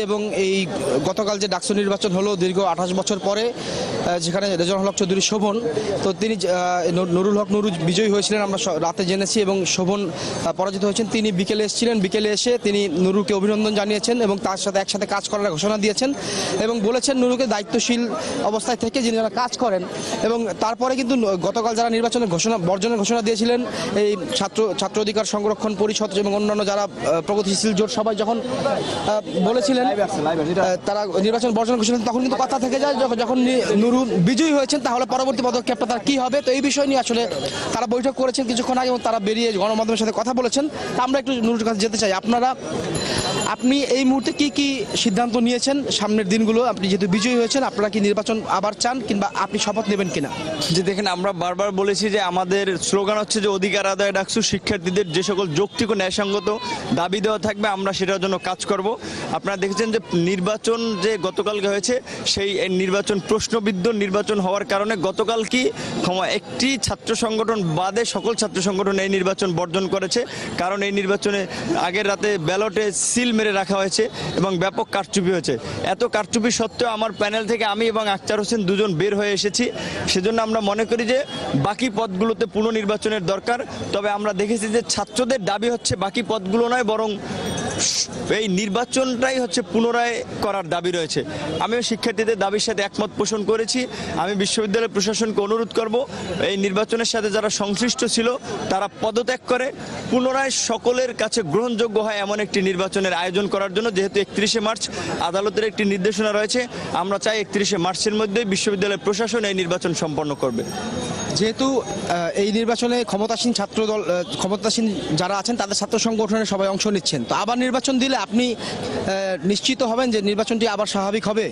এবং এই গতকাল যে ডাকসু নির্বাচন হলো দীর্ঘ 28 বছর পরে, যেখানে রেজাউল হক চৌধুরী শোভন, তো তিনি নুরুল হক নুরু বিজয়ী হয়েছিলেন আমরা রাতে জেনেছি, এবং শোভন পরাজিত হয়েছেন। তিনি বিকেলে এসেছিলেন, বিকেলে এসে তিনি নুরুকে অভিনন্দন জানিয়েছেন এবং তার সাথে একসাথে কাজ করার ঘোষণা দিয়েছেন এবং বলেছেন নুরুকে দায়িত্বশীল অবস্থায় থেকে যিনি যারা কাজ করেন। এবং তারপরে কিন্তু গতকাল যারা নির্বাচনের বর্জনের ঘোষণা দিয়েছিলেন, এই ছাত্র অধিকার সংরক্ষণ পরিষদ এবং অন্যান্য যারা প্রগতিশীল জোট সবাই যখন বলেছিলেন তারা নির্বাচন বর্জন ঘোষণা, তখন কিন্তু কথা থেকে যায় যখন নুরু বিজয়ী হয়েছেন তাহলে পরবর্তী পদক্ষেপটা তার কি হবে। তো এই বিষয় নিয়ে আসলে তারা বৈঠক করেছেন কিছুক্ষণ আগে এবং তারা বেরিয়ে গণমাধ্যমের সাথে কথা বলেছেন। তা আমরা একটু নুরুর কাছে যেতে চাই। আপনি এই মুহূর্তে কি কি সিদ্ধান্ত নিয়েছেন সামনের দিনগুলো? আপনি যেহেতু বিজয়ী হয়েছেন, আপনারা কি নির্বাচন আবার চান কিংবা আপনি শপথ নেবেন কিনা? যে দেখেন, আমরা বারবার বলেছি যে আমাদের স্লোগান হচ্ছে যে অধিকার আদায় ডাকসু, শিক্ষার্থীদের যে সকল যৌক্তিক ও ন্যায়সঙ্গত দাবি দেওয়া থাকবে আমরা সেটার জন্য কাজ করব। আপনারা দেখেছেন যে নির্বাচন যে গতকালকে হয়েছে, সেই নির্বাচন প্রশ্নবিদ্ধ নির্বাচন হওয়ার কারণে গতকাল কি একটি ছাত্র সংগঠন বাদে সকল ছাত্র সংগঠন এই নির্বাচন বর্জন করেছে। কারণ এই নির্বাচনে আগের রাতে ব্যালটে সিল মেরে রাখা হয়েছে এবং ব্যাপক কারচুপি হয়েছে। এত কারচুপি সত্ত্বেও আমার প্যানেল থেকে আমি এবং আখতার হোসেন দুজন বের হয়ে এসেছি। সেজন্য আমরা মনে করি যে বাকি পদগুলোতে পুনর্নির্বাচনের দরকার। তবে আমরা দেখেছি যে ছাত্রদের দাবি হচ্ছে বাকি পদগুলো নয়, বরং এই নির্বাচনটাই হচ্ছে পুনরায় করার দাবি রয়েছে। আমিও শিক্ষার্থীদের দাবির সাথে একমত পোষণ করেছি। আমি বিশ্ববিদ্যালয় প্রশাসনকে অনুরোধ করব এই নির্বাচনের সাথে যারা সংশ্লিষ্ট ছিল তারা পদত্যাগ করে পুনরায় সকলের কাছে গ্রহণযোগ্য হয় এমন একটি নির্বাচনের আয়োজন করার জন্য। যেহেতু 31শে মার্চ আদালতের একটি নির্দেশনা রয়েছে, আমরা চাই 31শে মার্চের মধ্যেই বিশ্ববিদ্যালয় প্রশাসন এই নির্বাচন সম্পন্ন করবে। যেহেতু এই নির্বাচনে ক্ষমতাসীন যারা আছেন তাদের ছাত্র সংগঠনের সবাই অংশ নিচ্ছেন, তো আবার নির্বাচন দিলে আপনি নিশ্চিত হবেন যে নির্বাচনটি আবার স্বাভাবিক হবে?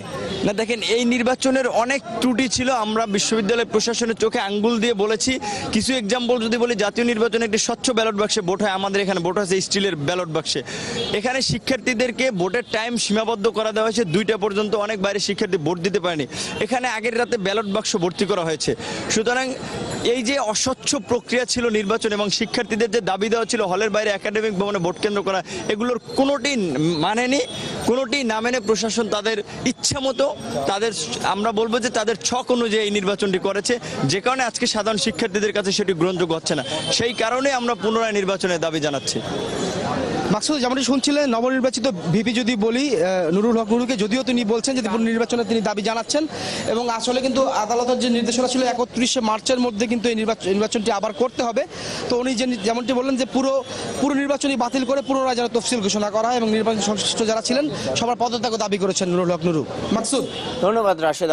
না, দেখেন, এই নির্বাচনের অনেক ত্রুটি ছিল। আমরা বিশ্ববিদ্যালয় প্রশাসনের চোখে আঙ্গুল দিয়ে বলেছি। কিছু এক্সাম্পল যদি বলি, জাতীয় নির্বাচনে একটি স্বচ্ছ ব্যালট বাক্সে ভোট হয়, আমাদের এখানে ভোট হয়েছে স্টিলের ব্যালট বাক্সে। এখানে শিক্ষার্থীদেরকে ভোটের টাইম সীমাবদ্ধ করা দেওয়া হয়েছে 2টা পর্যন্ত। অনেক বাইরে শিক্ষার্থী ভোট দিতে পারেনি। এখানে আগের রাতে ব্যালট বাক্স ভর্তি করা হয়েছে। সুতরাং এই যে অস্বচ্ছ প্রক্রিয়া ছিল নির্বাচন এবং শিক্ষার্থীদের যে দাবি দেওয়া ছিল হলের বাইরে একাডেমিক ভবনে ভোট কেন্দ্র করা, এগুলোর কোনোটি মানেনি, কোনোটি না মেনে প্রশাসন তাদের ইচ্ছা মতো আমরা বলবো যে তাদের ছক অনুযায়ী এই নির্বাচনটি করেছে, যে কারণে আজকে সাধারণ শিক্ষার্থীদের কাছে সেটি গ্রহণযোগ্য হচ্ছে না। সেই কারণে আমরা পুনরায় নির্বাচনের দাবি জানাচ্ছি। মাকসুদ, যেমনটি শুনছিলেন, নবনির্বাচিত ভিপি যদি বলি নুরুল হক নুরুকে, যদিও তিনি বলছেন যে পুনর্নির্বাচনে তিনি দাবি জানাচ্ছেন এবং আসলে কিন্তু আদালতের যে নির্দেশনা ছিল 31শে মার্চের মধ্যে কিন্তু এই নির্বাচনটি আবার করতে হবে। তো উনি যেমনটি বললেন যে পুরো নির্বাচনই বাতিল করে পুনরায় যেন তফসিল ঘোষণা করা হয় এবং নির্বাচন সংশ্লিষ্ট যারা ছিলেন সবার পদত্যাগ দাবি করেছেন নুরুল হক নুরু। মাকসুদ, ধন্যবাদ রাশেদ।